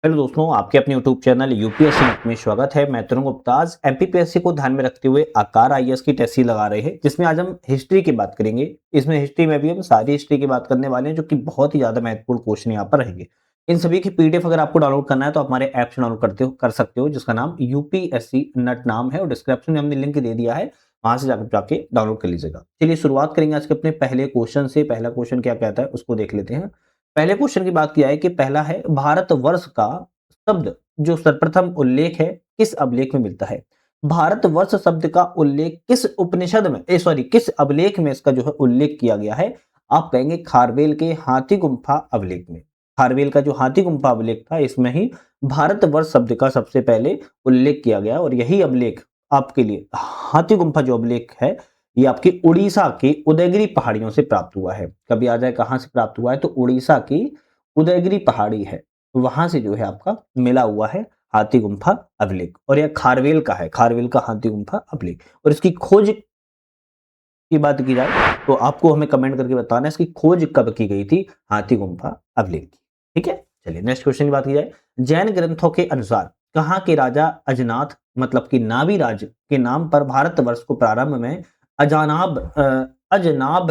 Hello दोस्तों, आपके अपने यूट्यूब चैनल यूपीएससी में स्वागत है। मैं तरुण गुप्ता। आज एमपीपीएससी को ध्यान में रखते हुए आकार आईएएस की टेस्ट सीरीज लगा रहे हैं, जिसमें आज हम हिस्ट्री की बात करेंगे। इसमें हिस्ट्री में भी हम सारी हिस्ट्री की बात करने वाले हैं, जो कि बहुत ही ज्यादा महत्वपूर्ण क्वेश्चन यहाँ पर रहेंगे। इन सभी की पीडीएफ अगर आपको डाउनलोड करना है तो आप हमारे ऐप से डाउनलोड कर सकते हो, जिसका नाम यूपीएससी नट नाम है और डिस्क्रिप्शन में हमने लिंक दे दिया है, वहां से जाके डाउनलोड कर लीजिएगा। चलिए शुरुआत करेंगे आज के अपने पहले क्वेश्चन से। पहला क्वेश्चन क्या कहता है उसको देख लेते हैं। पहले क्वेश्चन की बात किया है कि पहला है, भारतवर्ष का शब्द जो सर्वप्रथम उल्लेख है किस अभिलेख में मिलता है। भारतवर्ष शब्द का उल्लेख किस उपनिषद में किस अभिलेख में इसका जो है उल्लेख किया गया है। आप कहेंगे खारवेल के हाथी गुम्फा अभिलेख में। खारवेल का जो हाथी गुम्फा अभिलेख था, इसमें ही भारतवर्ष शब्द का सबसे पहले उल्लेख किया गया और यही अभिलेख आपके लिए हाथी गुम्फा जो अभिलेख है, ये आपकी उड़ीसा की उदयगिरी पहाड़ियों से प्राप्त हुआ है। कभी आ जाए कहां से प्राप्त हुआ है, तो उड़ीसा की उदयगिरी पहाड़ी है, वहां से जो है आपका मिला हुआ है हाथी गुम्फा अभिलेख। और यह खारवेल का है, खारवेल का हाथी गुम्फा अभिलेख। और इसकी खोज की बात की जाए तो आपको हमें कमेंट करके बताना है इसकी खोज कब की गई थी हाथी गुम्फा अभिलेख की। ठीक है, चलिए नेक्स्ट क्वेश्चन की बात की जाए। जैन ग्रंथों के अनुसार कहाँ के राजा अजनाथ मतलब कि नाभि राज के नाम पर भारतवर्ष को प्रारंभ में अजनाब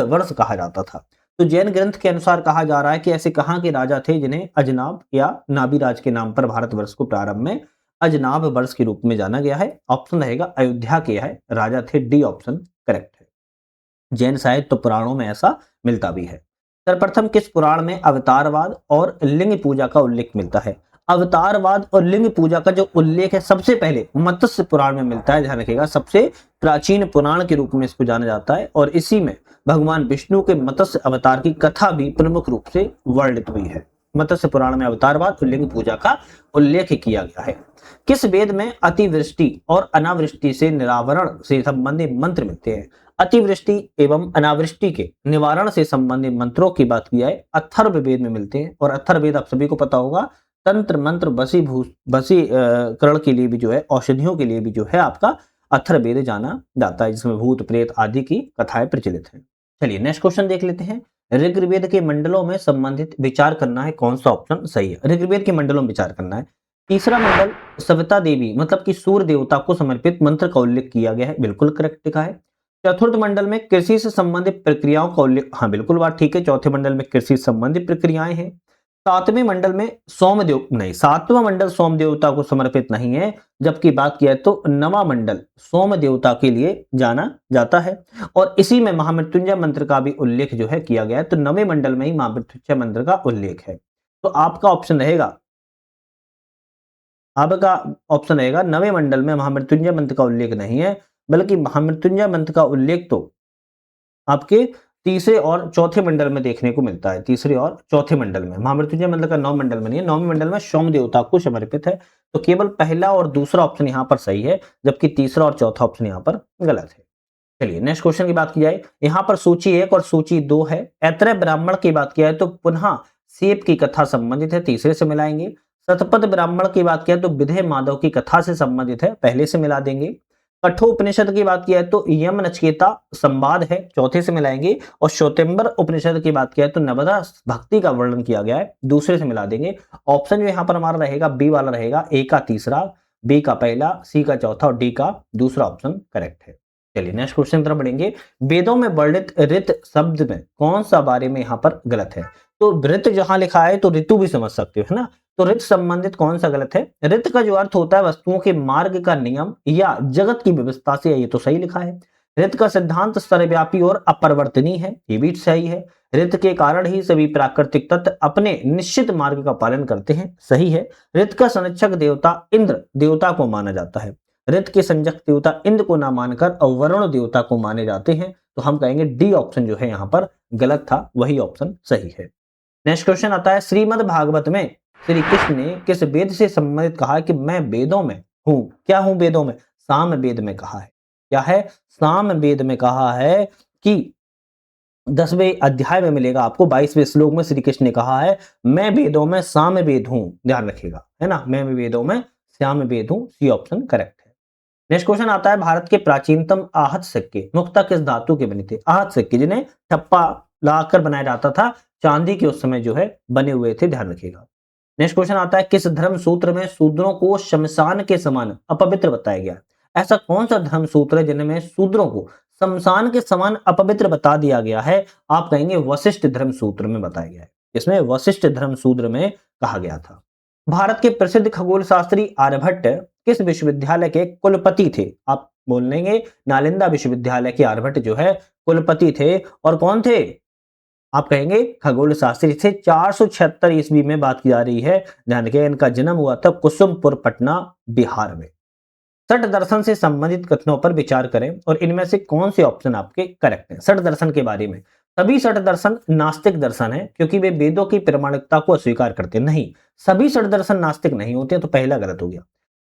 वर्ष कहा जाता था। तो जैन ग्रंथ के अनुसार कहा जा रहा है कि ऐसे कहाँ के राजा थे जिन्हें अजनाब या नाभि राज के नाम पर भारतवर्ष को प्रारंभ में अजनाब वर्ष के रूप में जाना गया है। ऑप्शन रहेगा अयोध्या के है राजा थे। डी ऑप्शन करेक्ट है। जैन साहित्य तो पुराणों में ऐसा मिलता भी है। सर्वप्रथम किस पुराण में अवतारवाद और लिंग पूजा का उल्लेख मिलता है। अवतारवाद और लिंग पूजा का जो उल्लेख है सबसे पहले मत्स्य पुराण में मिलता है। ध्यान रखिएगा, सबसे प्राचीन पुराण के रूप में इसको जाना जाता है और इसी में भगवान विष्णु के मत्स्य अवतार की कथा भी प्रमुख रूप से वर्णित हुई है। मत्स्य पुराण में अवतारवाद और लिंग पूजा का उल्लेख किया गया है। किस वेद में अतिवृष्टि और अनावृष्टि से निरावरण से संबंधित मंत्र मिलते हैं। अतिवृष्टि एवं अनावृष्टि के निवारण से संबंधित मंत्रों की बात की जाए अथर्ववेद में मिलते हैं। और अथर्ववेद आप सभी को पता होगा, तंत्र मंत्र वशीकरण के लिए भी जो है, औषधियों के लिए भी जो है आपका अथर्ववेद जाना जाता है, जिसमें भूत प्रेत आदि की कथाएं प्रचलित हैं। चलिए नेक्स्ट क्वेश्चन देख लेते हैं। ऋग्वेद के मंडलों में संबंधित विचार करना है, कौन सा ऑप्शन सही है। ऋग्वेद के मंडलों में विचार करना है। तीसरा मंडल सविता देवी मतलब कि सूर्य देवता को समर्पित मंत्र का उल्लेख किया गया है, बिल्कुल करेक्ट लिखा है। चतुर्थ मंडल में कृषि से संबंधित प्रक्रियाओं का उल्लेख, हाँ बिल्कुल बात ठीक है। चौथे मंडल में कृषि से संबंधित प्रक्रियाएं हैं। सातवें मंडल में सोमदेव नहीं, सातवां मंडल सोम देवता को समर्पित नहीं है, जबकि बात किया तो नवा मंडल सोम देवता के लिए जाना जाता है। और इसी में महामृत्युंजय मंत्र का भी उल्लेख जो है किया गया है, तो नवे मंडल में ही महामृत्युंजय मंत्र का उल्लेख है। तो आपका ऑप्शन रहेगा, आपका ऑप्शन रहेगा नवे मंडल में महामृत्युंजय मंत्र का उल्लेख नहीं है, बल्कि महामृत्युंजय मंत्र का उल्लेख तो आपके तीसरे और चौथे मंडल में देखने को मिलता है। तीसरे और चौथे मंडल में महामृत्युंजय मंत्र का नौ मंडल में नहीं है, नौवें मंडल में सोम देवता को समर्पित है। तो केवल पहला और दूसरा ऑप्शन यहाँ पर सही है, जबकि तीसरा और चौथा ऑप्शन यहाँ पर गलत है। चलिए नेक्स्ट क्वेश्चन की बात की जाए। यहाँ पर सूची 1 और सूची 2 है। ऐत्रेय ब्राह्मण की बात किया है तो पुनः सेब की कथा संबंधित है, तीसरे से मिलाएंगे। शतपथ ब्राह्मण की बात किया तो विधेय माधव की कथा से संबंधित है, पहले से मिला देंगे। कठोपनिषद की बात किया है तो यम नचिकेता संवाद है, चौथे से मिलाएंगे। और श्वेतांबर उपनिषद की बात किया है तो नवदा भक्ति का वर्णन किया गया है, दूसरे से मिला देंगे। ऑप्शन जो यहाँ पर हमारा रहेगा बी वाला रहेगा, ए का तीसरा, बी का पहला, सी का चौथा और डी का दूसरा ऑप्शन करेक्ट है। चलिए नेक्स्ट क्वेश्चन तरफ बढ़ेंगे। वेदों में वर्णित ऋत शब्द में कौन सा बारे में यहाँ पर गलत है। तो ऋत जहां लिखा है तो ऋतु भी समझ सकते हो, है ना। तो ऋत संबंधित कौन सा गलत है। ऋत का जो अर्थ होता है वस्तुओं के मार्ग का नियम या जगत की व्यवस्था से, ये तो सही लिखा है। ऋत का सिद्धांत सर्वव्यापी और अपरिवर्तनीय है, ये भी सही है। ऋत के कारण ही सभी प्राकृतिक तत्व अपने निश्चित मार्ग का पालन करते हैं, सही है। ऋत का संरक्षक देवता इंद्र देवता को माना जाता है। ऋत के संरक्षक देवता इंद्र को ना मानकर वरुण देवता को माने जाते हैं, तो हम कहेंगे डी ऑप्शन जो है यहाँ पर गलत था, वही ऑप्शन सही है। नेक्स्ट क्वेश्चन आता है, श्रीमद् भागवत में श्री कृष्ण ने किस वेद से संबंधित कहा है कि मैं वेदों में हूं। क्या हूं वेदों में। साम वेद में कहा है। क्या है, साम वेद में कहा है कि 10वें अध्याय में मिलेगा आपको, 22वें श्लोक में श्री कृष्ण ने कहा है मैं वेदों में साम वेद हूं। ध्यान रखिएगा, है ना, मैं वेदों में श्याम वेद हूं, सी ऑप्शन करेक्ट है। नेक्स्ट क्वेश्चन आता है, भारत के प्राचीनतम आहत सिक्के मुख्यतः किस धातु के बने थे। आहत सिक्के जिन्हें ठप्पा लगाकर बनाया जाता था, चांदी के उस समय जो है बने हुए थे, ध्यान रखिएगा। नेक्स्ट क्वेश्चन आता है, किस धर्म सूत्र में शूद्रों को शमशान के समान अपवित्र बताया गया है? ऐसा कौन सा धर्म सूत्र है जिनमें शूद्रों को शमशान के समान अपवित्र बता दिया गया है? आप कहेंगे वशिष्ठ धर्म सूत्र में बताया गया है। इसमें वशिष्ठ धर्म सूत्र में कहा गया था। भारत के प्रसिद्ध खगोल शास्त्री आर्यभट्ट किस विश्वविद्यालय के कुलपति थे? आप बोल लेंगे नालंदा विश्वविद्यालय के आर्यभट्ट जो है कुलपति थे, और कौन थे? आप कहेंगे खगोल शास्त्री थे। 476 ईस्वी में बात की जा रही है। ध्यान रखिए, इनका जन्म हुआ था कुसुमपुर, पटना, बिहार में। षट दर्शन से संबंधित कथनों पर विचार करें और इनमें से कौन से ऑप्शन आपके करेक्ट हैं। षट दर्शन के बारे में, सभी षट दर्शन नास्तिक दर्शन है क्योंकि वे वेदों की प्रामाणिकता को अस्वीकार करते नहीं। सभी षट दर्शन नास्तिक नहीं होते, तो पहला गलत हो गया।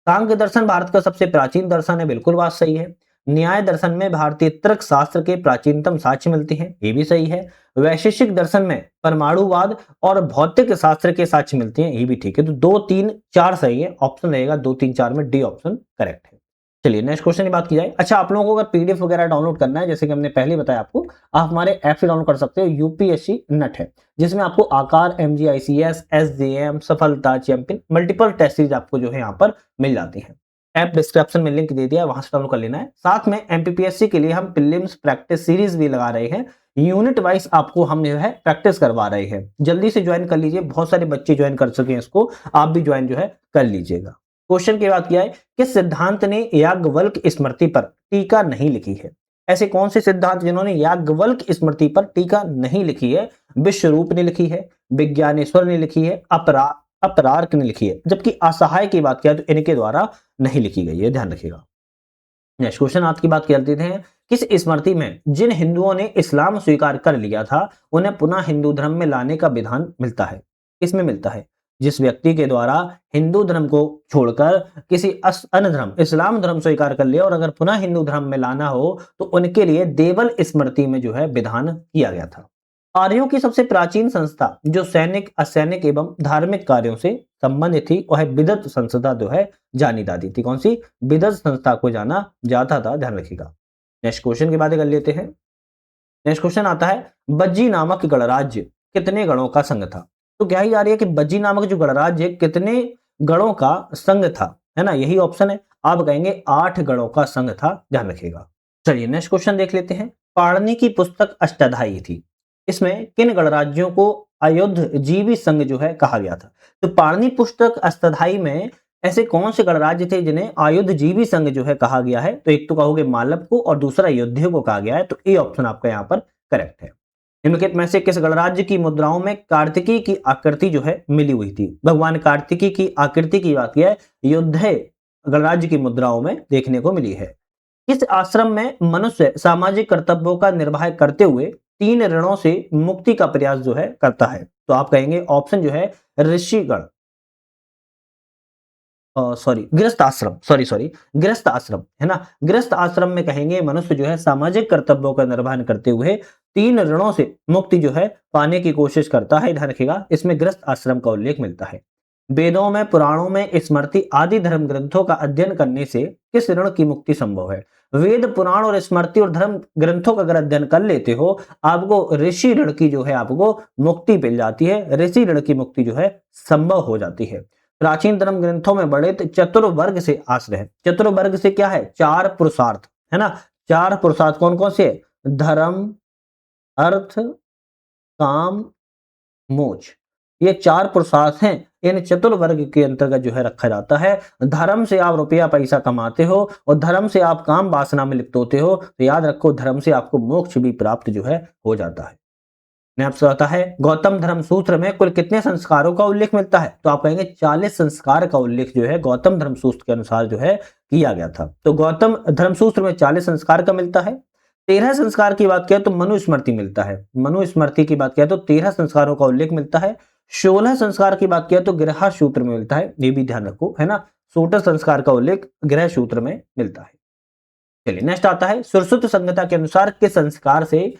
सांख्य दर्शन भारत का सबसे प्राचीन दर्शन है, बिल्कुल बात सही है। न्याय दर्शन में भारतीय तर्क शास्त्र के प्राचीनतम साक्ष्य मिलते हैं, ये भी सही है। वैशेषिक दर्शन में परमाणुवाद और भौतिक शास्त्र के साक्ष्य मिलते हैं, ये भी ठीक है। तो 2 3 4 सही है, ऑप्शन रहेगा 2 3 4 में डी ऑप्शन करेक्ट है। चलिए नेक्स्ट क्वेश्चन की बात की जाए। अच्छा, आप लोगों को अगर पीडीएफ वगैरह डाउनलोड करना है, जैसे कि हमने पहले बताया आपको, आप हमारे ऐप से डाउनलोड कर सकते हो। यूपीएससी नट है, जिसमें आपको आकार, एमजीआईसीएस, एसजेएम, सफलता, चैंपियन, मल्टीपल टेस्ट सीरीज आपको जो है यहाँ पर मिल जाती है। ऐप डिस्क्रिप्शन में लिंक दे दिया है, वहां से डाउनलोड कर लेना है। साथ में एमपीपीएससी के लिए हम प्रीलिम्स प्रैक्टिस सीरीज भी लगा रहे हैं। यूनिट वाइज आपको हम जो है प्रैक्टिस करवा रहे हैं। जल्दी से ज्वाइन कर लीजिए, बहुत सारे बच्चे ज्वाइन कर सके इसको, आप भी ज्वाइन जो है कर लीजिएगा। क्वेश्चन की बात किया है, किस सिद्धांत ने याज्ञवल्क्य स्मृति पर टीका नहीं लिखी है? ऐसे कौन से सिद्धांत जिन्होंने याज्ञवल्क्य स्मृति पर टीका नहीं लिखी है? विश्वरूप ने लिखी है, विज्ञानेश्वर ने लिखी है, अपरार्क ने लिखी है, जबकि असहाय की बात किया तो इनके द्वारा नहीं लिखी गई है, ध्यान रखिएगा। नेक्स्ट क्वेश्चन आज की बात कर लेते हैं, किस स्मृति में जिन हिंदुओं ने इस्लाम स्वीकार कर लिया था उन्हें पुनः हिंदू धर्म में लाने का विधान मिलता है? किसमें मिलता है? जिस व्यक्ति के द्वारा हिंदू धर्म को छोड़कर किसी अन्य धर्म, इस्लाम धर्म स्वीकार कर लिया और अगर पुनः हिंदू धर्म में लाना हो तो उनके लिए देवल स्मृति में जो है विधान किया गया था। आर्यों की सबसे प्राचीन संस्था जो सैनिक, असैनिक एवं धार्मिक कार्यों से संबंधित थी वह विदत संस्था जो है जानी जाती थी। कौन सी? विदत संस्था को जाना जाता था, ध्यान रखिएगा। नेक्स्ट क्वेश्चन की बातें कर लेते हैं। नेक्स्ट क्वेश्चन आता है, बज्जी नामक गणराज्य कितने गणों का संघ था? तो क्या ही जा रही है कि बज्जी नामक जो गणराज्य कितने गणों का संघ था, है ना, यही ऑप्शन है। आप कहेंगे 8 गणों का संघ था, ध्यान रखिएगा। चलिए नेक्स्ट क्वेश्चन देख लेते हैं। पाणिनि की पुस्तक अष्टाध्यायी थी, इसमें किन गणराज्यों को अयुद्ध जीवी संघ जो है कहा गया था? तो पाणिनि पुस्तक अष्टाध्यायी में ऐसे कौन से गणराज्य थे जिन्हें आयुध जीवी संघ जो है कहा गया है? तो एक तो कहोगे मालव को और दूसरा अयोध्या को कहा गया है, तो ए ऑप्शन आपका यहाँ पर करेक्ट है। निम्नलिखित में से किस गणराज्य की मुद्राओं में कार्तिकी की आकृति जो है मिली हुई थी? भगवान कार्तिकी की आकृति की बात की है, अयोध्या गणराज्य की मुद्राओं में देखने को मिली है। किस आश्रम में मनुष्य सामाजिक कर्तव्यों का निर्वाह करते हुए 3 ऋणों से मुक्ति का प्रयास जो है करता है? तो आप कहेंगे ऑप्शन जो है ऋषिगण, सॉरी गृहस्थ आश्रम, सॉरी गृहस्थ आश्रम, है ना। गृहस्थ आश्रम में कहेंगे मनुष्य जो है सामाजिक कर्तव्यों का निर्वहन करते हुए 3 ऋणों से मुक्ति जो है पाने की कोशिश करता है, ध्यान रखिएगा। इसमें गृहस्थ आश्रम का उल्लेख मिलता है। वेदों में, पुराणों में, स्मृति आदि धर्म ग्रंथों का अध्ययन करने से किस ऋण की मुक्ति संभव है? वेद, पुराण और स्मृति और धर्म ग्रंथों का अगर अध्ययन कर लेते हो, आपको ऋषि ऋण की जो है आपको मुक्ति मिल जाती है। ऋषि ऋण की मुक्ति जो है संभव हो जाती है। प्राचीन धर्म ग्रंथों में वर्णित चतुर्वर्ग से आश्रय है। चतुर्वर्ग से क्या है? 4 पुरुषार्थ, है ना। 4 पुरुषार्थ कौन कौन से? धर्म, अर्थ, काम, मोक्ष, ये 4 पुरुषार्थ हैं। इन चतुर्वर्ग के अंतर्गत जो है रखा जाता है। धर्म से आप रुपया पैसा कमाते हो और धर्म से आप काम वासना में लिप्त होते हो, तो याद रखो धर्म से आपको मोक्ष भी प्राप्त जो है हो जाता है। नेक्स्ट आता है, गौतम धर्म सूत्र में कुल कितने संस्कारों का उल्लेख मिलता है? तो आप कहेंगे 40 संस्कार का उल्लेख जो है गौतम धर्म सूत्र के अनुसार जो है किया गया था। तो गौतम धर्म सूत्र में 40 संस्कार का मिलता है। 13 संस्कार की बात किया तो मनुस्मृति मिलता है। मनुस्मृति की बात किया तो 13 संस्कारों का उल्लेख मिलता है। 16 संस्कार की बात किया तो गृह सूत्र में मिलता है, ये भी ध्यान रखो, है ना। 16 संस्कार का उल्लेख गृह सूत्र में मिलता है। चलिए नेक्स्ट आता है, सुश्रुत संहिता के अनुसार किस संस्कार से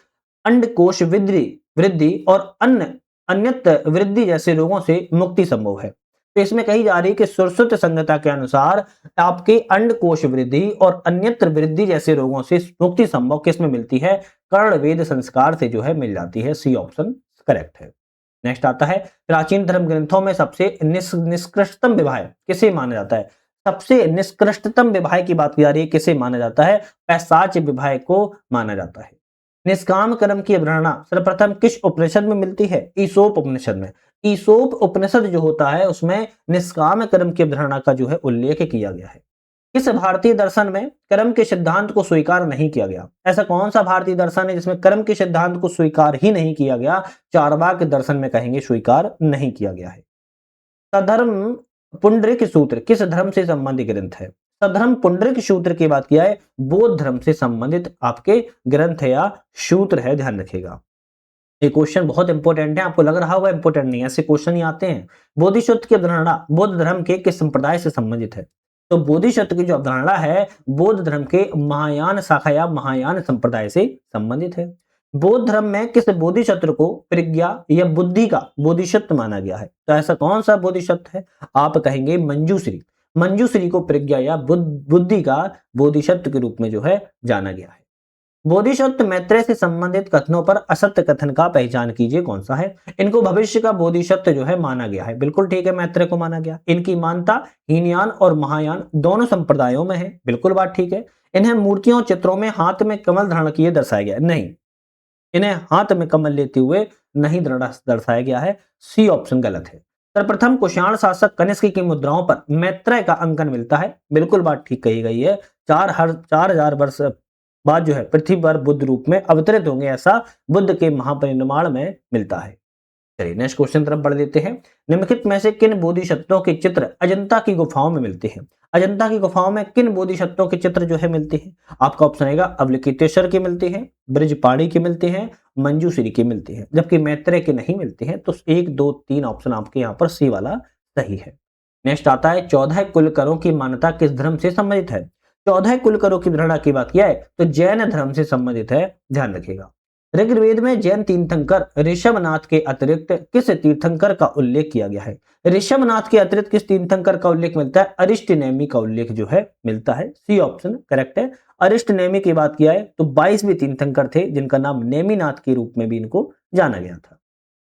अंडकोश वृद्धि और अन्यत्र वृद्धि जैसे रोगों से मुक्ति संभव है? तो इसमें कही जा रही है कि सुश्रुत संहिता के अनुसार आपके अंडकोश वृद्धि और अन्यत्र वृद्धि जैसे रोगों से मुक्ति संभव किस में मिलती है? कर्ण वेद संस्कार से जो है मिल जाती है। सी ऑप्शन करेक्ट है। नेक्स्ट आता है प्राचीन धर्म ग्रंथों में सबसे निष्कृष्टतम विवाह किसे माना जाता है? सबसे निष्कृष्टतम विवाह की बात की जा रही है, किसे माना जाता है? पैशाच विवाह को माना जाता है। निष्काम कर्म की अवधारणा सर्वप्रथम किस उपनिषद में मिलती है? ईसोप उपनिषद में। ईसोप उपनिषद जो होता है उसमें निष्काम कर्म की अवधारणा का जो है उल्लेख किया गया है। किस भारतीय दर्शन में कर्म के सिद्धांत को स्वीकार नहीं किया गया? ऐसा कौन सा भारतीय दर्शन है जिसमें कर्म के सिद्धांत को स्वीकार ही नहीं किया गया? चार्वाक दर्शन में कहेंगे स्वीकार नहीं किया गया है। सधर्म पुंडरीक सूत्र किस धर्म से संबंधित ग्रंथ है? सधर्म पुंडरीक सूत्र की बात किया है, बौद्ध धर्म से संबंधित आपके ग्रंथ या सूत्र है, ध्यान रखिएगा। ये क्वेश्चन बहुत इंपॉर्टेंट है, आपको लग रहा होगा इंपॉर्टेंट नहीं, ऐसे क्वेश्चन ही आते हैं। बोधिसत्व की अवधारणा बौद्ध धर्म के किस संप्रदाय से संबंधित है? तो बोधिसत्व की जो अवधारणा है बौद्ध धर्म के महायान शाखा या महायान संप्रदाय से संबंधित है। बौद्ध धर्म में किस बोधिसत्व को प्रज्ञा या बुद्धि का बोधिसत्व माना गया है? तो ऐसा कौन सा बोधिसत्व है? आप कहेंगे मंजूश्री। मंजूश्री को प्रज्ञा या बुद्धि का बोधिसत्व के रूप में जो है जाना गया है। बोधिसत्व मैत्रेय से संबंधित कथनों पर असत्य कथन का पहचान कीजिए कौन सा है? इनको भविष्य का बोधिसत्व जो है माना गया है, बिल्कुल ठीक है, मैत्रेय को माना गया। इनकी मान्यता हीनयान और महायान दोनों संप्रदायों में है, बिल्कुल बात ठीक है। इन्हें मूर्तियों और चित्रों में हाथ में कमल धारण किए दर्शाया गया नहीं, इन्हें हाथ में कमल लेते हुए नहीं दर्शाया गया है, सी ऑप्शन गलत है। सर्वप्रथम कुषाण शासक कनिष्क की मुद्राओं पर मैत्रेय का अंकन मिलता है, बिल्कुल बात ठीक कही गई है। 4000 वर्ष बाद जो है पृथ्वी पर बुद्ध रूप में अवतरित होंगे, ऐसा बुद्ध के महापरिनिर्वाण में मिलता है। चलिए नेक्स्ट क्वेश्चन तरफ बढ़ देते हैं। निम्नलिखित में से किन बोधिसत्वों के चित्र अजंता की गुफाओं में मिलते हैं? अजंता की गुफाओं में किन बोधिसत्वों के चित्र जो है मिलते हैं? आपका ऑप्शन आएगा अवलोकितेश्वर के मिलते हैं, ब्रजपाणी के मिलते हैं, मंजूश्री के मिलते हैं, जबकि मैत्रेय के नहीं मिलते हैं। तो 1 2 3 ऑप्शन आपके यहाँ पर सी वाला सही है। नेक्स्ट आता है 14 कुलकरों की मान्यता किस धर्म से संबंधित है? 14 कुलकरों की धारणा की बात किया है तो जैन धर्म से संबंधित है, ध्यान रखिएगा। ऋग्वेद में जैन तीर्थंकर ऋषभनाथ के अतिरिक्त किस तीर्थंकर का उल्लेख किया गया है? ऋषभनाथ के अतिरिक्त किस तीर्थंकर का उल्लेख मिलता है? अरिष्टनेमी का उल्लेख जो है मिलता है, सी ऑप्शन करेक्ट है। अरिष्टनेमी की बात किया है तो 22वें तीर्थंकर थे जिनका नाम नेमिनाथ के रूप में भी इनको जाना गया था।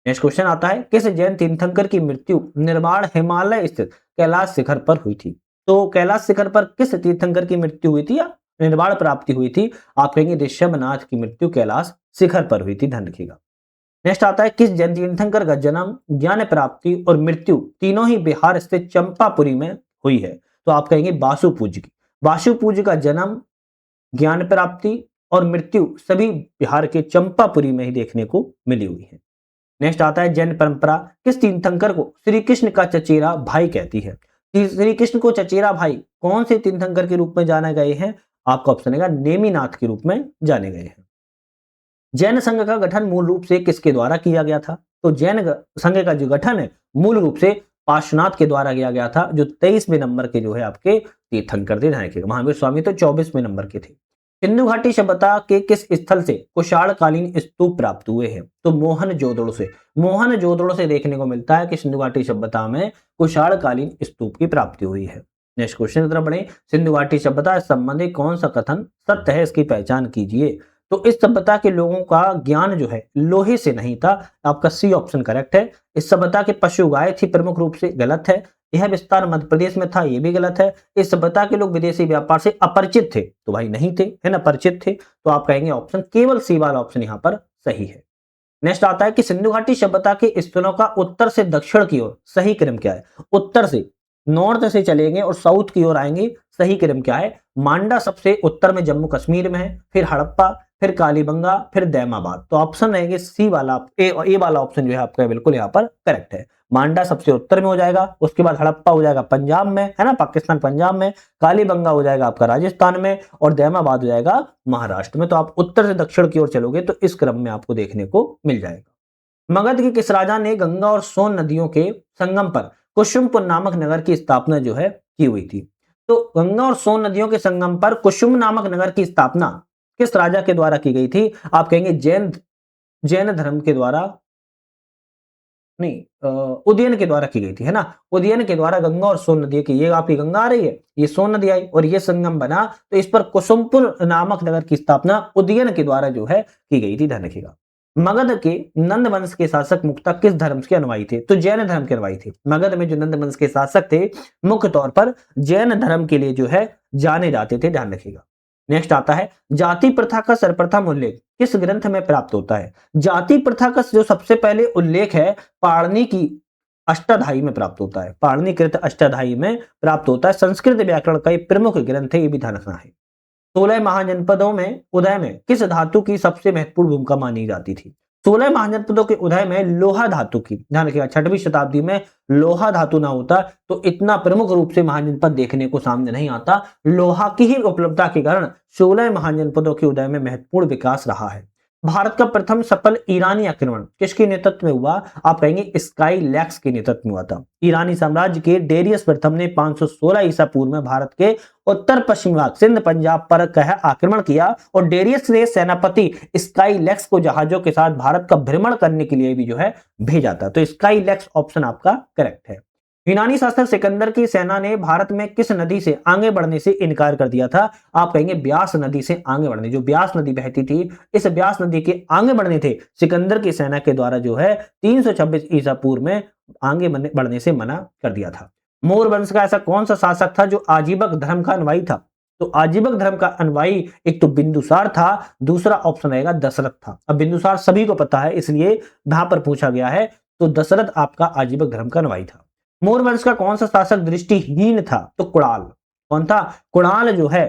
नेक्स्ट क्वेश्चन आता है किस जैन तीर्थंकर की मृत्यु निर्माण हिमालय स्थित कैलाश शिखर पर हुई थी? तो कैलाश शिखर पर किस तीर्थंकर की मृत्यु हुई थी या निर्वाण प्राप्ति हुई थी? आप कहेंगे ऋषभनाथ की मृत्यु कैलाश शिखर पर हुई थी, ध्यान रखिएगा। नेक्स्ट आता है किस जैन तीर्थंकर का जन्म, ज्ञान प्राप्ति और मृत्यु तीनों ही बिहार स्थित चंपापुरी में हुई है? तो आप कहेंगे वासुपूज्य की। वासुपूज्य का जन्म, ज्ञान प्राप्ति और मृत्यु सभी बिहार के चंपापुरी में ही देखने को मिली हुई है। नेक्स्ट आता है जैन परंपरा किस तीर्थंकर को श्री कृष्ण का चचेरा भाई कहती है? श्री कृष्ण को चचेरा भाई कौन से तीर्थंकर के रूप में जाने गए हैं? आपका ऑप्शन है नेमिनाथ के रूप में जाने गए हैं। जैन संघ का गठन मूल रूप से किसके द्वारा किया गया था? तो जैन संघ का जो गठन है मूल रूप से पार्श्वनाथ के द्वारा किया गया था, जो 23वें नंबर के जो है आपके तीर्थंकर थे, ध्यान रखिएगा। महावीर स्वामी तो 24वें नंबर के थे। सिंधु घाटी सभ्यता के किस स्थल से कुशाणकालीन स्तूप प्राप्त हुए हैं? तो मोहनजोदड़ो से। मोहनजोदड़ो से देखने को मिलता है कि सिंधु घाटी सभ्यता में कुशाणकालीन स्तूप की प्राप्ति हुई है। नेक्स्ट क्वेश्चन की तरफ बढ़े। सिंधु घाटी सभ्यता संबंधी कौन सा कथन सत्य है, इसकी पहचान कीजिए। तो इस सभ्यता के लोगों का ज्ञान जो है लोहे से नहीं था, आपका सी ऑप्शन करेक्ट है। इस सभ्यता के पशु गाय थी प्रमुख रूप से, गलत है। यह विस्तार मध्य प्रदेश में था, यह भी गलत है। इस सभ्यता के लोग विदेशी व्यापार से अपरिचित थे, तो भाई नहीं थे, है ना, परिचित थे। तो आप कहेंगे ऑप्शन केवल सी वाला ऑप्शन यहाँ पर सही है। नेक्स्ट आता है कि सिंधु घाटी सभ्यता के स्थलों का उत्तर से दक्षिण की ओर सही क्रम क्या है? उत्तर से नॉर्थ से चलेंगे और साउथ की ओर आएंगे, सही क्रम क्या है? मांडा सबसे उत्तर में जम्मू कश्मीर में है, फिर हड़प्पा, फिर कालीबंगा, फिर दैमाबाद। तो ऑप्शन रहेंगे सी वाला, ए वाला ऑप्शन जो है आपका बिल्कुल यहाँ पर करेक्ट है। मांडा सबसे उत्तर में हो जाएगा, उसके बाद हड़प्पा हो जाएगा पंजाब में, है ना, पाकिस्तान पंजाब में, कालीबंगा हो जाएगा आपका राजस्थान में और दैमाबाद हो जाएगा महाराष्ट्र में। तो आप उत्तर से दक्षिण की ओर चलोगे तो इस क्रम में आपको देखने को मिल जाएगा। मगध के किस राजा ने गंगा और सोन नदियों के संगम पर कुसुमपुर नामक नगर की स्थापना जो है की हुई थी? तो गंगा और सोन नदियों के संगम पर कुसुम नामक नगर की स्थापना किस राजा के द्वारा की गई थी? आप कहेंगे जैन धर्म के द्वारा नहीं, उदयन के द्वारा की गई थी, है ना। उदयन के द्वारा गंगा और सोन नदी की, ये आपकी गंगा आ रही है, ये सोन नदी आई और ये संगम बना, तो इस पर कुसुमपुर नामक नगर की स्थापना उदयन के द्वारा जो है की गई थी, ध्यान रखिएगा। मगध के नंद वंश के शासक मुख्यतः किस धर्म के अनुयायी थे? तो जैन धर्म के अनुयायी थे। मगध में जो नंद वंश के शासक थे मुख्य तौर पर जैन धर्म के लिए जो है जाने जाते थे, ध्यान रखिएगा। नेक्स्ट आता है जाति प्रथा का सर्वप्रथम उल्लेख किस ग्रंथ में प्राप्त होता है? जाति प्रथा का जो सबसे पहले उल्लेख है पाणिनि की अष्टाध्यायी में प्राप्त होता है। पाणिनिकृत अष्टाध्यायी में प्राप्त होता है। संस्कृत व्याकरण का एक प्रमुख ग्रंथ है, ये भी ध्यान रखना है। 16 महाजनपदों में उदय में किस धातु की सबसे महत्वपूर्ण भूमिका मानी जाती थी? 16 महाजनपदों के उदय में लोहा धातु की, ध्यान रखिएगा 6वीं शताब्दी में लोहा धातु ना होता तो इतना प्रमुख रूप से महाजनपद देखने को सामने नहीं आता। लोहा की ही उपलब्धता के कारण 16 महाजनपदों के उदय में महत्वपूर्ण विकास रहा है। भारत का प्रथम सफल ईरानी आक्रमण किसके नेतृत्व में हुआ? आप कहेंगे स्काई लैक्स के नेतृत्व में हुआ था। ईरानी साम्राज्य के डेरियस प्रथम ने 516 ईसा पूर्व में भारत के उत्तर पश्चिम भाग सिंध पंजाब पर कह आक्रमण किया और डेरियस ने सेनापति स्काई लैक्स को जहाजों के साथ भारत का भ्रमण करने के लिए भी जो है भेजा था। तो स्काई लैक्स ऑप्शन आपका करेक्ट है। यूनानी शासक सिकंदर की सेना ने भारत में किस नदी से आगे बढ़ने से इनकार कर दिया था? आप कहेंगे ब्यास नदी से आगे बढ़ने। जो ब्यास नदी बहती थी, इस ब्यास नदी के आगे बढ़ने थे सिकंदर की सेना के द्वारा जो है 326 ईसा पूर्व में आगे बढ़ने से मना कर दिया था। मोर वंश का ऐसा कौन सा शासक था जो आजीवक धर्म का अनुयायी था? तो आजीवक धर्म का अनुयायी एक तो बिंदुसार था, दूसरा ऑप्शन रहेगा दशरथ था। अब बिंदुसार सभी को पता है इसलिए यहां पर पूछा गया है, तो दशरथ आपका आजीवक धर्म का अनुयायी था। मोर वंश का कौन सा शासक दृष्टिहीन था? तो कुणाल। कौन था? कुणाल जो है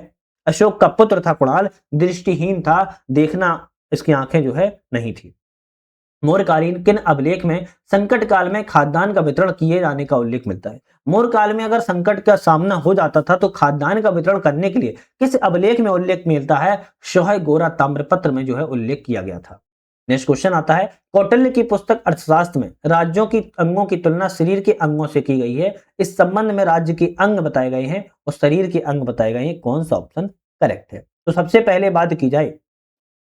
अशोक का पुत्र था। कुणाल दृष्टिहीन था, देखना इसकी आंखें जो है नहीं थी। मौर्यकालीन किन अभिलेख में संकट काल में खाद्यान्न का वितरण किए जाने का उल्लेख मिलता है? मौर्य काल में अगर संकट का सामना हो जाता था तो खाद्यान्न का वितरण करने के लिए किस अभिलेख में उल्लेख मिलता है? शोह गोरा ताम्रपत्र में जो है उल्लेख किया गया था। नेक्स्ट क्वेश्चन आता है कौटिल्य की पुस्तक अर्थशास्त्र में राज्यों की अंगों की तुलना शरीर के अंगों से की गई है। इस संबंध में राज्य के अंग बताए गए हैं और शरीर के अंग बताए गए हैं। कौन सा ऑप्शन करेक्ट है? तो सबसे पहले बात की जाए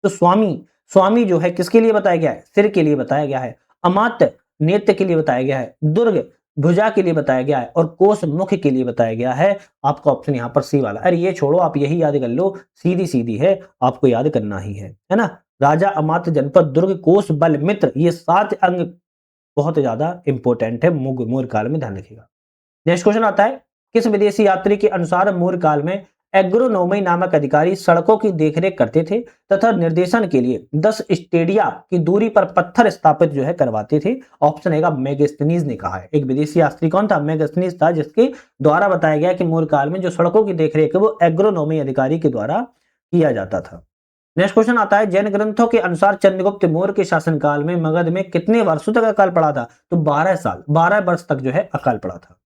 तो स्वामी, स्वामी जो है किसके लिए बताया गया है? सिर के लिए बताया गया है। अमात्य नेत्र के लिए बताया गया है। दुर्ग भुजा के लिए बताया गया है और कोष मुख के लिए बताया गया है। आपका ऑप्शन यहाँ पर सी वाला। अरे ये छोड़ो, आप यही याद कर लो, सीधी सीधी है, आपको याद करना ही है ना। राजा, अमात्य, जनपद, दुर्ग, कोष, बल, मित्र, ये 7 अंग बहुत ज्यादा इंपॉर्टेंट है मौर्य काल में, ध्यान रखिएगा। नेक्स्ट क्वेश्चन आता है किस विदेशी यात्री के अनुसार मौर्य काल में एग्रोनोमी नामक अधिकारी सड़कों की देखरेख करते थे तथा निर्देशन के लिए 10 स्टेडिया की दूरी पर पत्थर स्थापित जो है करवाते थे? ऑप्शन है मेगास्थनीज ने कहा है। एक विदेशी यात्री कौन था? मेगास्थनीज था, जिसके द्वारा बताया गया कि मौर्य काल में जो सड़कों की देखरेख है वो एग्रोनोमी अधिकारी के द्वारा किया जाता था। नेक्स्ट क्वेश्चन आता है जैन ग्रंथों के अनुसार चंद्रगुप्त मौर्य के शासनकाल में मगध में कितने वर्षों तक अकाल पड़ा था? तो 12 साल, 12 वर्ष तक जो है अकाल पड़ा था।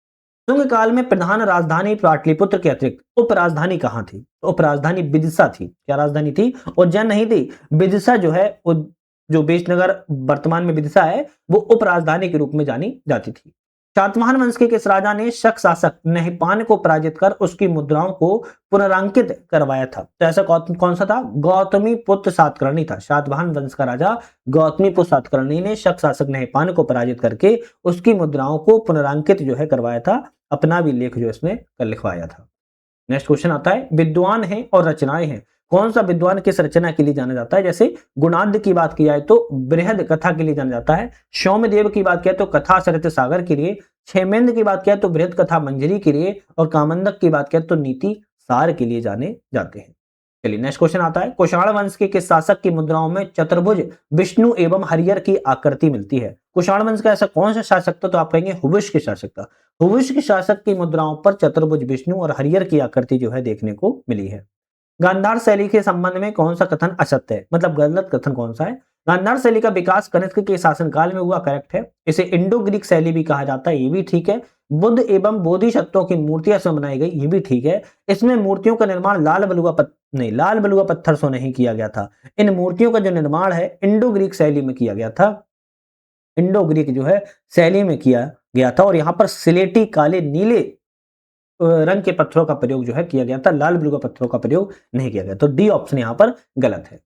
शुंग काल में प्रधान राजधानी पाटलिपुत्र के अतिरिक्त उप राजधानी कहां थी? तो उप राजधानी विदिशा थी। क्या राजधानी थी? उज्जैन नहीं थी। विदिशा जो है जो बेशनगर वर्तमान में विदिशा है वो उप राजधानी के रूप में जानी जाती थी। शातवाहन वंश के किस राजा ने शक शासक नहपान को पराजित कर उसकी मुद्राओं को पुनरांकित करवाया था? तो ऐसा कौन सा था? गौतमी पुत्र सातकर्णी था। शातवाहन वंश का राजा गौतमी पुत्र सातकर्णी ने शक शासक नहपान को पराजित करके उसकी मुद्राओं को पुनरांकित जो है करवाया था। अपना भी लेख जो इसमें लिखवाया था। नेक्स्ट क्वेश्चन आता है विद्वान है और रचनाएं हैं, कौन सा विद्वान किस रचना के लिए जाना जाता है? जैसे गुणाद्य की बात की जाए तो बृहद कथा के लिए जाना जाता है। सौम्यदेव की बात किया तो कथा सरित सागर के लिए। क्षेमेंद्र की बात किया तो बृहद कथा मंजरी के लिए और कामंदक की बात किया तो नीति सार के लिए जाने जाते हैं। चलिए नेक्स्ट क्वेश्चन आता है कुषाण वंश के किस शासक की मुद्राओं में चतुर्भुज विष्णु एवं हरियर की आकृति मिलती है? कुषाण वंश का ऐसा कौन सा शासक था? तो आप कहेंगे हुविष के शासक था। हुविष के शासक की मुद्राओं पर चतुर्भुज विष्णु और हरियर की आकृति जो है देखने को मिली है। गांधार शैली के संबंध में कौन सा कथन असत्य है, मतलब गलत कथन कौन सा है? गांधार शैली का विकास कनिष्क के शासनकाल में हुआ, करेक्ट है। इसे इंडो ग्रीक शैली भी कहा जाता है, ये भी ठीक है। बुद्ध एवं बोधिसत्वों की मूर्तियां इसमें बनाई गई, ये भी ठीक है। इसमें मूर्तियों का निर्माण लाल बलुआ पत्थर से नहीं किया गया था। इन मूर्तियों का जो निर्माण है इंडो ग्रीक शैली में किया गया था। इंडो ग्रीक जो है शैली में किया गया था और यहाँ पर सिलेटी, काले, नीले रंग के पत्थरों का प्रयोग जो है किया गया था। लाल बलुआ पत्थरों का प्रयोग नहीं किया गया। तो डी ऑप्शन यहाँ पर गलत है।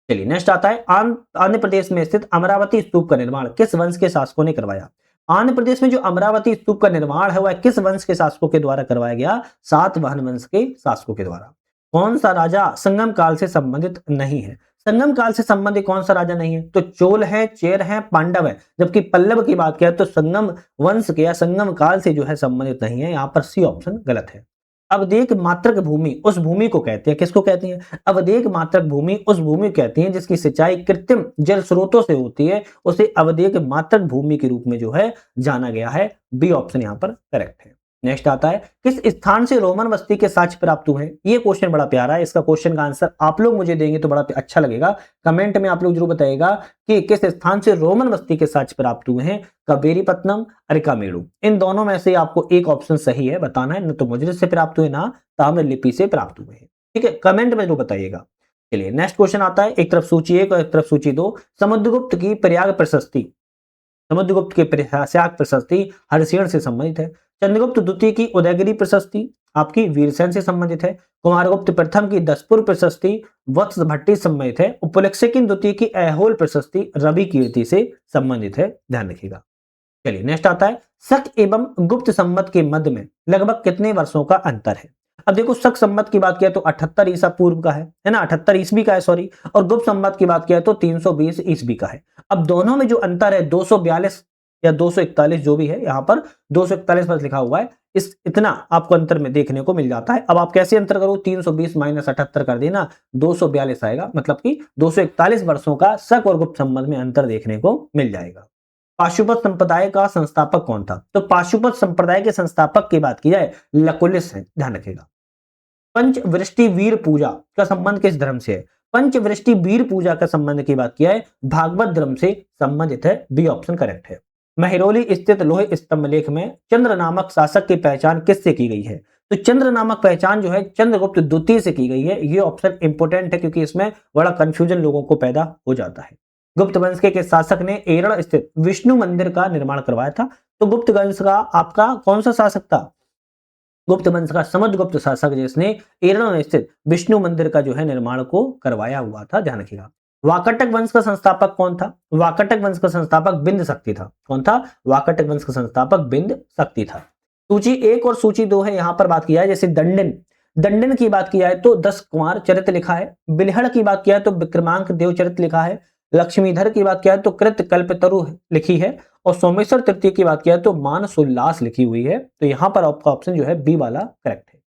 चलिए नेक्स्ट आता है आंध्र प्रदेश में स्थित अमरावती स्तूप का निर्माण किस वंश के शासकों ने करवाया? आंध्र प्रदेश में जो अमरावती स्तूप का निर्माण है वह किस वंश के शासकों के द्वारा करवाया गया? सातवाहन वंश के शासकों के द्वारा। कौन सा राजा संगम काल से संबंधित नहीं है? संगम काल से संबंधित कौन सा राजा नहीं है? तो चोल है, चेर है, पांडव है। जबकि पल्लव की बात किया तो संगम वंश के या संगम काल से जो है संबंधित नहीं है। यहाँ पर सी ऑप्शन गलत है। अवधेक मात्रक भूमि उस भूमि को कहते हैं, किसको कहते हैं? अवधेक मात्रक भूमि उस भूमि को कहती है जिसकी सिंचाई कृत्रिम जल स्रोतों से होती है, उसे अवधेक मात्रक भूमि के रूप में जो है जाना गया है। बी ऑप्शन यहाँ पर करेक्ट है। नेक्स्ट आता है, किस स्थान से रोमन बस्ती के साक्ष्य प्राप्त हुए हैं? ये क्वेश्चन बड़ा प्यारा है। इसका क्वेश्चन का आंसर आप लोग मुझे देंगे तो बड़ा अच्छा लगेगा। कमेंट में आप लोग जरूर बताइएगा कि किस स्थान से रोमन बस्ती के साक्ष्य प्राप्त हुए हैं। कावेरीपत्तनम, अरिकामेडु, इन दोनों में से आपको एक ऑप्शन सही है बताना है। न तो मुजरिद से प्राप्त हुए ना ताम्रलिपि से प्राप्त हुए हैं। ठीक है, कमेंट में जरूर बताइएगा। चलिए नेक्स्ट क्वेश्चन आता है, एक तरफ सूची 1 और एक तरफ सूची 2। समुद्रगुप्त की प्रयाग प्रशस्ति, समुद्रगुप्त के प्रयाग प्रशस्ति हरिशेन से संबंधित है। चंद्रगुप्त द्वितीय की उदयगिरी प्रशस्ति आपकी वीरसेन से संबंधित है। कुमारगुप्त प्रथम की दसपुर प्रशस्ति वत्स भट्टी से संबंधित है। उपलेक्सिकिन द्वितीय की ऐहोल प्रशस्ति रवि कीर्ति से संबंधित है, ध्यान रखिएगा। चलिए नेक्स्ट आता है, शक एवं गुप्त संवत के मध्य में लगभग कितने वर्षों का अंतर है? अब देखो, शक संवत की बात किया तो 78 ईसा पूर्व का है ना, 78 ईस्वी का है सॉरी। और गुप्त संवत की बात किया तो 320 ईस्वी का है। अब दोनों में जो अंतर है 242 या 241 जो भी है, यहाँ पर 241 वर्ष लिखा हुआ है। इस इतना आपको अंतर में देखने को मिल जाता है। अब आप कैसे अंतर करो, 320 माइनस 78 कर देना, 242 आएगा। मतलब कि 241 वर्षों का शक और गुप्त संवत में अंतर देखने को मिल जाएगा। पाशुपत संप्रदाय का संस्थापक कौन था? तो पाशुपत संप्रदाय के संस्थापक की बात की जाए लकुलिस है, ध्यान रखिएगा। पंचवृष्टि वीर पूजा का संबंध किस धर्म से है? पंचवृष्टि वीर पूजा का संबंध की बात किया है भागवत धर्म से संबंधित है। बी ऑप्शन करेक्ट है। महरौली स्थित लोहे स्तंभ लेख में चंद्र नामक शासक की पहचान किससे की गई है? तो चंद्र नामक पहचान जो है चंद्रगुप्त द्वितीय से की गई है। ये ऑप्शन इंपोर्टेंट है क्योंकि इसमें बड़ा कंफ्यूजन लोगों को पैदा हो जाता है। गुप्त वंश के शासक ने एरण स्थित विष्णु मंदिर का निर्माण करवाया था। तो गुप्त वंश का आपका कौन सा शासक था? गुप्त वंश का समुद्रगुप्त शासक जिसने एरण में स्थित विष्णु मंदिर का जो है निर्माण को करवाया हुआ था, ध्यान रखिएगा। वाकटक वंश का संस्थापक कौन था? वाकटक वंश का संस्थापक बिंद शक्ति था। कौन था? वाकटक वंश का संस्थापक बिंद शक्ति था। सूची 1 और सूची 2 है, यहां पर बात किया है जैसे दंडन, दंडन की बात किया है तो 10 कुमार चरित्र लिखा है। बिल्हड़ की बात किया है तो विक्रमांक देव चरित्र लिखा है। लक्ष्मीधर की बात किया है तो कृत कल्पतरु लिखी है। और सोमेश्वर तृतीय की बात किया है तो मानस उल्लास लिखी हुई है। तो यहां पर आपका ऑप्शन जो है बी वाला करेक्ट है।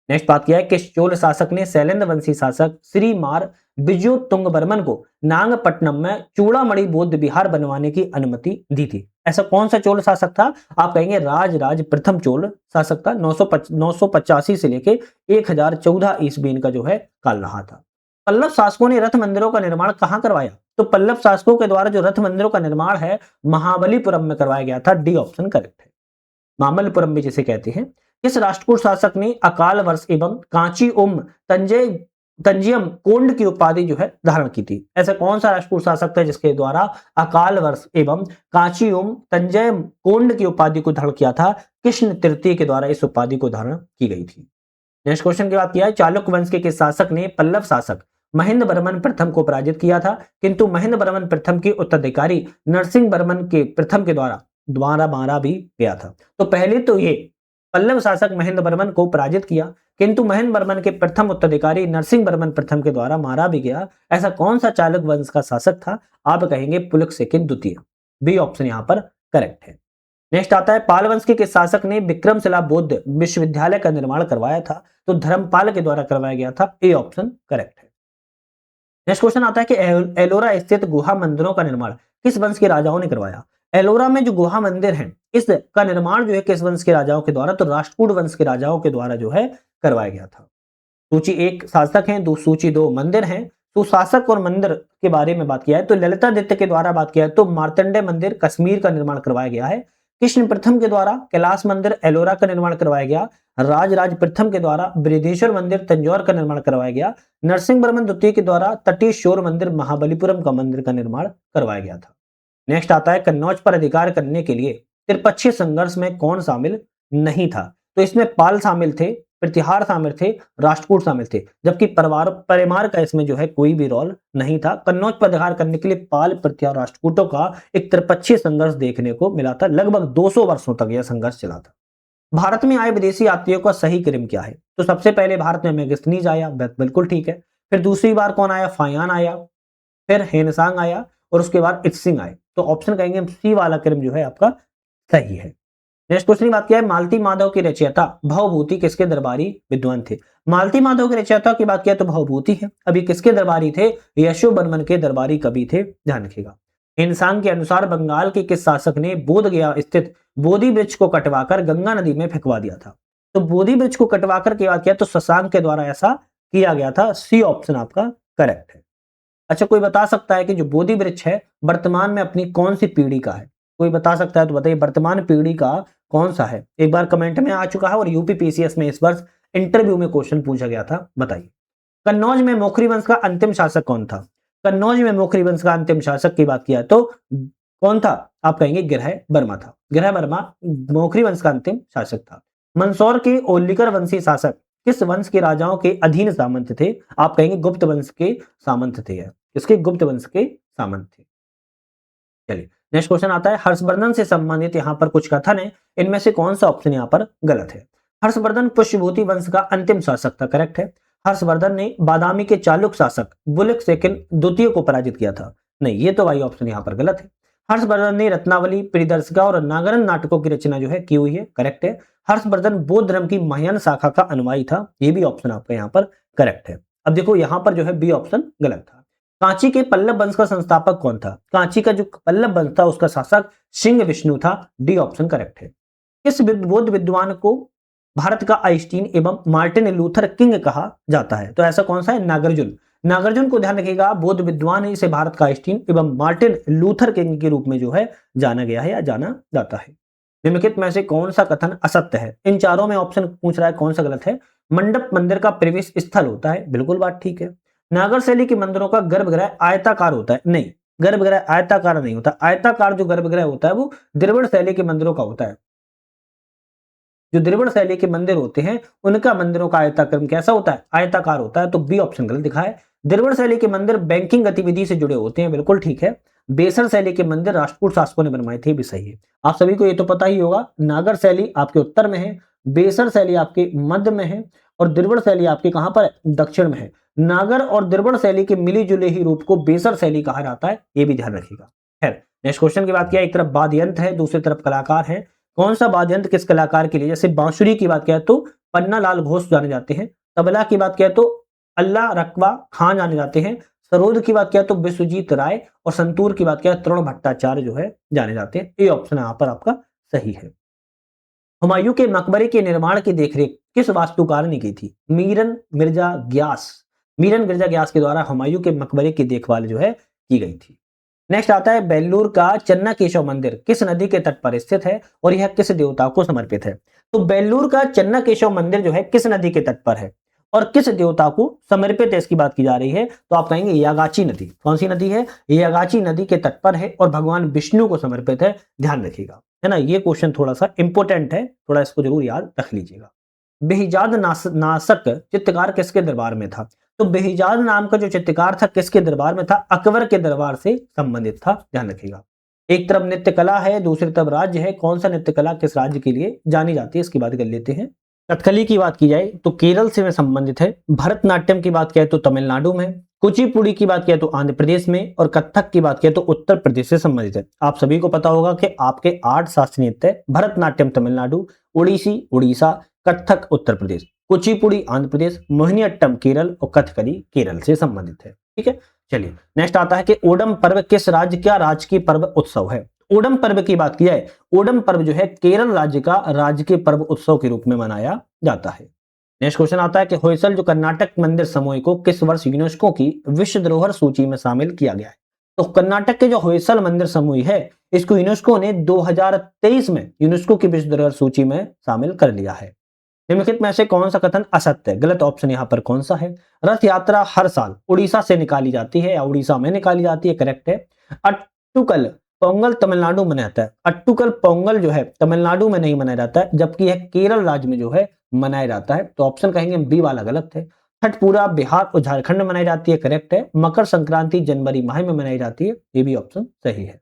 नेक्स्ट बात किया है किस चोल शासक ने शैलेंद्र वंशी शासक श्री मार बिजू तुंगबर्मन को नागपट्टनम में चूड़ामणि बौद्ध विहार बनवाने की अनुमति दी थी? ऐसा कौन सा चोल शासक था? आप कहेंगे राज प्रथम चोल शासक था। 985 से लेके 1014 ईस्वी इनका जो है काल रहा था। पल्लव शासकों ने रथ मंदिरों का निर्माण कहां करवाया? तो पल्लव शासकों के द्वारा जो रथ मंदिरों का निर्माण है महाबलीपुरम में करवाया गया था। डी ऑप्शन करेक्ट है। मामल्लपुरम भी जिसे कहते हैं। किस राष्ट्रकूट शासक ने अकाल वर्ष एवं कांची उम तंजियम कोंड की उपाधि जो है धारण की थी? ऐसा कौन सा राष्ट्रकूट शासक था जिसके द्वारा अकाल वर्ष एवं कांची उम तंजय कोंड की उपाधि को धारण किया था? कृष्ण तृतीय के द्वारा इस उपाधि को धारण की गई थी। नेक्स्ट क्वेश्चन की बात किया है चालुक्य वंश के किस शासक ने पल्लव शासक महेंद्र वर्मन प्रथम को पराजित किया था? किंतु महेंद्र वर्मन प्रथम के उत्तराधिकारी नरसिंह वर्मन के प्रथम के द्वारा द्वारा मारा भी गया था। तो पहले तो ये पल्लव शासक महेंद्र वर्मन को पराजित किया, किंतु महेंद्र वर्मन के प्रथम उत्तराधिकारी नरसिंह वर्मन प्रथम के द्वारा मारा भी गया। ऐसा कौन सा चालुक्य वंश का शासक था? आप कहेंगे पुलकेशिन द्वितीय। बी ऑप्शन यहां पर करेक्ट है। नेक्स्ट आता है पाल वंश के किस शासक ने विक्रमशिला बौद्ध विश्वविद्यालय का निर्माण करवाया था? तो धर्मपाल के द्वारा करवाया गया था। ए ऑप्शन करेक्ट है। नेक्स्ट क्वेश्चन आता है कि एलोरा स्थित गुहा मंदिरों का निर्माण किस वंश के राजाओं ने करवाया? एलोरा में जो गुहा मंदिर है इसका निर्माण जो है किस वंश के राजाओं के द्वारा? तो राष्ट्रकूट वंश के राजाओं के द्वारा जो है करवाया गया था। सूची 1 शासक है, सूची 2 मंदिर है। तो शासक और मंदिर के बारे में बात किया है तो ललितादित्य के द्वारा बात किया है तो मार्तंडेय मंदिर कश्मीर का निर्माण करवाया गया है। कृष्ण प्रथम के द्वारा कैलाश मंदिर एलोरा का निर्माण करवाया गया। राज प्रथम के द्वारा बृहदेश्वर मंदिर तंजौर का निर्माण करवाया गया। नरसिंह वर्मन द्वितीय के द्वारा तटीय शोर मंदिर महाबलीपुरम का मंदिर का निर्माण करवाया गया था। नेक्स्ट आता है कन्नौज पर अधिकार करने के लिए त्रिपक्षीय संघर्ष में कौन शामिल नहीं था? तो इसमें पाल शामिल थे, प्रतिहार शामिल थे, राष्ट्रकूट शामिल थे, जबकि परमार का इसमें जो है कोई भी रोल नहीं था। कन्नौज पर अधिकार करने के लिए पाल, प्रतिहार, राष्ट्रकूटों का एक त्रिपक्षीय संघर्ष देखने को मिला था। लगभग 200 वर्षों तक यह संघर्ष चला था। भारत में आए विदेशी यात्रियों का सही क्रम क्या है? तो सबसे पहले भारत में मेगास्थनीज आया, बिल्कुल ठीक है। फिर दूसरी बार कौन आया? फायान आया। फिर हेनसांग आया और उसके बाद इत्सिंग आए। तो ऑप्शन कहेंगे सी वाला क्रम जो है आपका सही है। नेक्स्ट क्वेश्चन की बात किया है, मालती माधव के रचयिता भवभूति किसके दरबारी विद्वान थे? मालती माधव के रचयिता की बात किया तो भवभूति है। अभी किसके दरबारी थे? यशोवर्मन के दरबारी कवि थे, ध्यान रखिएगा। इंसान के अनुसार बंगाल के किस शासक ने बोध गया स्थित बोधि वृक्ष को कटवाकर गंगा नदी में फेंकवा दिया था? तो बोधि वृक्ष को कटवाकर की बात किया तो शशांक के द्वारा ऐसा किया गया था। सी ऑप्शन आपका करेक्ट है। अच्छा, कोई बता सकता है कि जो बोधि वृक्ष है वर्तमान में अपनी कौन सी पीढ़ी का है? कोई बता सकता है तो बताइए, वर्तमान पीढ़ी का कौन सा है? एक बार कमेंट में आ चुका है और यूपी पीसीएस में इस वर्ष इंटरव्यू में क्वेश्चन पूछा गया था, बताइए। कन्नौज में मोखरी वंश का अंतिम शासक कौन था? कन्नौज में मोखरी वंश का अंतिम शासक की बात किया तो कौन था? आप कहेंगे गिरह वर्मा था। गिरह वर्मा मोखरी वंश का अंतिम शासक था। मंदसौर के ओलिकर वंशी शासक किस वंश के राजाओं के अधीन सामंत थे? आप कहेंगे गुप्त वंश के सामंत थे। किसके? गुप्त वंश के सामंत थे। चलिए नेक्स्ट क्वेश्चन आता है, हर्षवर्धन से संबंधित यहाँ पर कुछ कथन है, इनमें से कौन सा ऑप्शन यहाँ पर गलत है? हर्षवर्धन पुष्यभूति वंश का अंतिम शासक था, करेक्ट है। हर्षवर्धन ने बादामी के चालुक शासक बुलिक सेकंड द्वितीय को पराजित किया था, नहीं, ये तो भाई ऑप्शन यहाँ पर गलत है। हर्षवर्धन ने रत्नावली, परिदर्शिका और नागरन नाटकों की रचना जो है की हुई है, करेक्ट है। हर्षवर्धन बौद्ध धर्म की महायान शाखा का अनुयायी था, ये भी ऑप्शन आपका यहाँ पर करेक्ट है। अब देखो यहाँ पर जो है बी ऑप्शन गलत था। कांची के पल्लव वंश का संस्थापक कौन था? कांची का जो पल्लव वंश था उसका शासक सिंह विष्णु था, डी ऑप्शन करेक्ट है। किस बौद्ध विद्वान को भारत का आइंस्टीन एवं मार्टिन लूथर किंग कहा जाता है? तो ऐसा कौन सा है? नागार्जुन। नागार्जुन को ध्यान रखिएगा, बौद्ध विद्वान है, इसे भारत का आइंस्टीन एवं मार्टिन लूथर किंग के रूप में जो है जाना गया है या जाना जाता है। निम्नलिखित में से कौन सा कथन असत्य है? इन चारों में ऑप्शन पूछ रहा है, कौन सा गलत है? मंडप मंदिर का प्रवेश स्थल होता है, बिल्कुल बात ठीक है। नागर शैली के मंदिरों का गर्भगृह आयताकार होता है, नहीं, गर्भगृह आयताकार नहीं होता। आयताकार जो गर्भगृह होता है वो द्रविड़ शैली के मंदिरों का होता है। जो द्रविड़ शैली के मंदिर होते हैं उनका मंदिरों का आयताक्रम कैसा होता है? आयताकार होता है। तो बी ऑप्शन गलत दिखा है। द्रविड़ शैली के मंदिर बैंकिंग गतिविधि से जुड़े होते हैं, बिल्कुल ठीक है। बेसर शैली के मंदिर राष्ट्रकूट शासकों ने बनवाए थे, भी सही है। आप सभी को ये तो पता ही होगा, नागर शैली आपके उत्तर में है, बेसर शैली आपके मध्य में है और द्रविड़ शैली आपके कहां पर है? दक्षिण में है। नागर और द्रविड़ शैली के मिली जुले ही रूप को बेसर शैली कहा जाता है, ये भी ध्यान रखिएगा। खैर नेक्स्ट क्वेश्चन की बात किया, एक तरफ वाद्य यंत्र है, दूसरी तरफ कलाकार है, कौन सा वाद्य यंत्र किस कलाकार के लिए? जैसे बांसुरी की बात किया तो पन्ना लाल घोष जाने जाते हैं, तबला की बात किया तो अल्लाह रकबा खान जाने जाते हैं, सरोद की बात किया तो विश्वजीत राय और संतूर की बात किया तरुण भट्टाचार्य जो है जाने जाते हैं। ये ऑप्शन यहाँ पर आपका सही है। हुमायूं के मकबरे के निर्माण की देखरेख किस वास्तुकार ने की थी? मीरन मिर्जा ग्यास। मीरन मिर्जा ग्यास के द्वारा हुमायूं के मकबरे की देखभाल जो है की गई थी। नेक्स्ट आता है, बेल्लूर का चन्ना केशव मंदिर किस नदी के तट पर स्थित है और यह किस देवता को समर्पित है? तो बेल्लूर का चन्ना केशव मंदिर जो है किस नदी के तट पर है और किस देवता को समर्पित है, इसकी बात की जा रही है। तो आप कहेंगे यागाची नदी। कौन सी नदी है? यागाची नदी के तट पर है और भगवान विष्णु को समर्पित है, ध्यान रखिएगा, है ना। ये क्वेश्चन थोड़ा सा इंपॉर्टेंट है, थोड़ा इसको जरूर याद रख लीजिएगा। बेहिजाद नासक चित्रकार किसके दरबार में था? तो बेहिजाद नाम का जो चित्रकार था किसके दरबार में था? अकबर के दरबार से संबंधित था, ध्यान रखिएगा। एक तरफ नृत्य कला है, दूसरी तरफ राज्य है, कौन सा नृत्य कला किस राज्य के लिए जानी जाती है, इसकी बात कर लेते हैं। कथकली की बात की जाए तो केरल से संबंधित है, भरतनाट्यम की बात किया तो तमिलनाडु में, कुचिपुड़ी की बात किया तो आंध्र प्रदेश में और कथक की बात किया तो उत्तर प्रदेश से संबंधित है। आप सभी को पता होगा कि आपके 8 शास्त्रीय नृत्य, भरतनाट्यम तमिलनाडु, ओडिसी उड़ीसा, कथक उत्तर प्रदेश, कुचिपुड़ी आंध्र प्रदेश, मोहिनीअट्टम केरल और कथकली केरल से संबंधित है, ठीक है। चलिए नेक्स्ट आता है कि ओणम पर्व किस राज्य का राजकीय पर्व उत्सव है? ओणम पर्व की बात की जाए, ओणम पर्व जो है केरल राज्य का राजकीय पर्व उत्सव के रूप में मनाया जाता है। नेक्स्ट क्वेश्चन आता है कि होयसल जो कर्नाटक मंदिर समूह को किस वर्ष यूनेस्को की विश्व धरोहर सूची में शामिल किया गया है? तो कर्नाटक के जो होयसल मंदिर समूह है इसको यूनेस्को ने 2023 में यूनेस्को की विश्व धरोहर सूची में शामिल कर लिया है। निम्नलिखित में से कौन सा कथन असत्य है? गलत ऑप्शन यहाँ पर कौन सा है? रथ यात्रा हर साल उड़ीसा से निकाली जाती है या उड़ीसा में निकाली जाती है, करेक्ट है। अट्टुकल पोंगल तमिलनाडु में रहता है, अट्टुकल पोंगल जो है तमिलनाडु में नहीं मनाया जाता है, जबकि यह केरल राज्य में जो है मनाया जाता है। तो ऑप्शन कहेंगे बी वाला गलत है। छठ पूरा बिहार और झारखंड में मनाई जाती है, करेक्ट है। मकर संक्रांति जनवरी माह में मनाई जाती है, ये भी ऑप्शन सही है।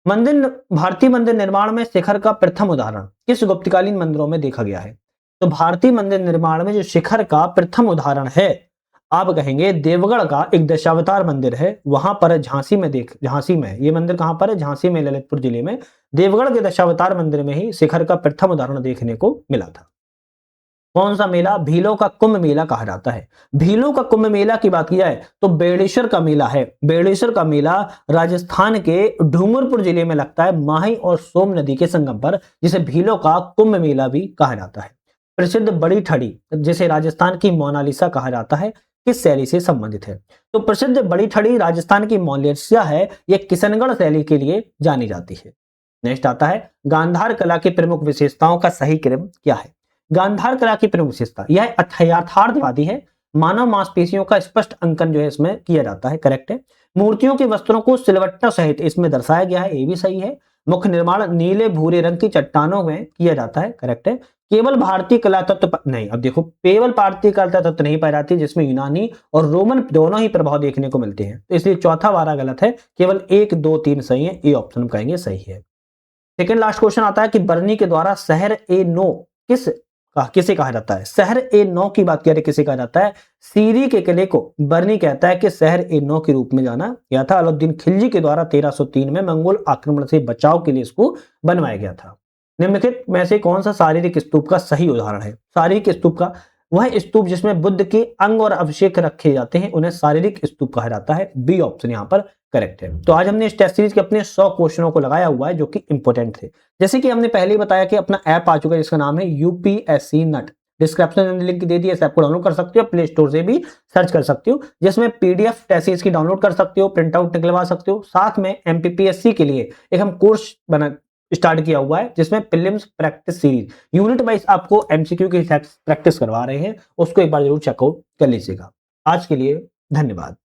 मंदिर भारतीय मंदिर निर्माण में शिखर का प्रथम उदाहरण किस गुप्तकालीन मंदिरों में देखा गया है? तो भारतीय मंदिर निर्माण में जो शिखर का प्रथम उदाहरण है आप कहेंगे देवगढ़ का एक दशावतार मंदिर है, वहां पर झांसी में ये मंदिर कहां पर है? झांसी में, ललितपुर जिले में देवगढ़ के दशावतार मंदिर में ही शिखर का प्रथम उदाहरण देखने को मिला था। कौन सा मेला? भीलों का कुंभ मेला कहा जाता है। भीलों का कुंभ मेला की बात की जाए तो बेड़ेश्वर का मेला है। बेड़ेश्वर का मेला राजस्थान के डूंगरपुर जिले में लगता है, माही और सोम नदी के संगम पर, जिसे भीलों का कुंभ मेला भी कहा जाता है। प्रसिद्ध बड़ी ठड़ी, जिसे राजस्थान की मोनालिसा कहा जाता है, किस शैली से संबंधित है? तो प्रसिद्ध बड़ी ठड़ी राजस्थान की मोनालिसा है, यह किशनगढ़ शैली के लिए जानी जाती है। नेक्स्ट आता है गांधार कला की प्रमुख विशेषताओं का सही क्रम क्या है? गांधार कला की प्रमुख विशेषता यह यथार्थवादी है। मानव मांसपेशियों का स्पष्ट अंकन जो है इसमें किया जाता है, करेक्ट है। मूर्तियों के वस्त्रों को सिलवट्टा सहित इसमें दर्शाया गया है, ये भी सही है। मुख्य निर्माण नीले भूरे रंग की चट्टानों में किया जाता है, करेक्ट है। केवल भारतीय कला तत्व नहीं, अब देखो केवल भारतीय कला तत्व नहीं पाई जाती, जिसमें यूनानी और रोमन दोनों ही प्रभाव देखने को मिलते हैं, तो इसलिए चौथा वाला गलत है, केवल 1 2 3 सही है, ए ऑप्शन कहेंगे सही है। सेकंड लास्ट क्वेश्चन आता है कि बर्नी के द्वारा शहर ए नो किसे कहा जाता है? शहर ए नौ की बात करें किसे कहा जाता है? सीरी के किले को बर्नी कहता है कि शहर ए नौ के रूप में जाना गया था। अलाउद्दीन खिलजी के द्वारा 1303 में मंगोल आक्रमण से बचाव के लिए इसको बनवाया गया था। निम्नलिखित में से कौन सा शारीरिक स्तूप का सही उदाहरण है? शारीरिक स्तूप का वह स्तूप जिसमें बुद्ध के अंग और अभिषेक रखे जाते हैं, उन्हें शारीरिक स्तूप कहा जाता है। बी ऑप्शन यहाँ पर करेक्ट है। तो आज हमने इस टेस्ट सीरीज के अपने 100 क्वेश्चनों को लगाया हुआ है जो कि इंपॉर्टेंट थे। जैसे कि हमने पहले ही बताया कि अपना ऐप आ चुका है जिसका नाम है यूपीएससी नट। डिस्क्रिप्शन में लिंक दे दिया, इस ऐप को डाउनलोड कर सकते हो, प्ले स्टोर से भी सर्च कर सकते हो, जिसमें पीडीएफ टेस्ट सीरीज की डाउनलोड कर सकते हो, प्रिंट आउट निकलवा सकते हो। साथ में एमपीपीएससी के लिए एक हम कोर्स बना स्टार्ट किया हुआ है जिसमें prelims practice series unit wise आपको एमसीक्यू की प्रैक्टिस करवा रहे हैं, उसको एक बार जरूर चेकआउट कर लीजिएगा। आज के लिए धन्यवाद।